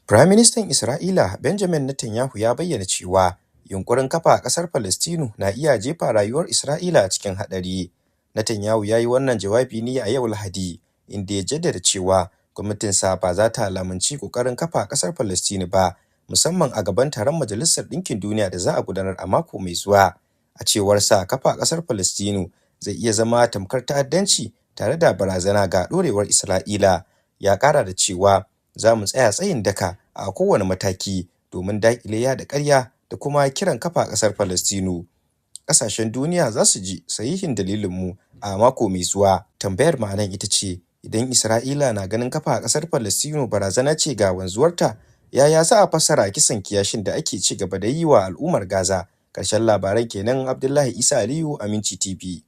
Firaministan Isra'ila Benjamin Netanyahu ya bayyana cewa yunƙurin kafa ƙasar Falasɗinu na iya jefa rayuwar Isra'ila a cikin haɗari. Netanyahu ya yi wannan jawabi ne a yau Lahadi, inda ya jaddada cewa gwamnatinsa ba za ta lamunci ƙoƙarin kafa ƙasar Falasɗinu ba, musamman a gaban taron Majalisar Ɗinkin Duniya da za a gudanar a mako mai zuwa. A cewarsa, kafa ƙasar Falasɗinu zai iya zama tamkar ta'addanci tare da barazana ga ɗorewar Isra'ila. Ya ƙara da cewa za mu tsaya tsayin daka a kowane mataki domin daƙile yaɗa ƙarya da kuma kiran kafa ƙasar Falasɗinu. Ƙasashen duniya za su ji sahihin dalilinmu a mako mai zuwa. Tambayar ma'anan ita ce, idan Isra'ila na ganin kafa ƙasar Falasɗinu barazana ce ga wanzuwarta, yaya za a fassara kisan kiyashin da ake ci gaba da yi wa al'ummar Gaza? Ƙarshen labaran kenan. Abdullahi Isa Aliyu, Aminci TV.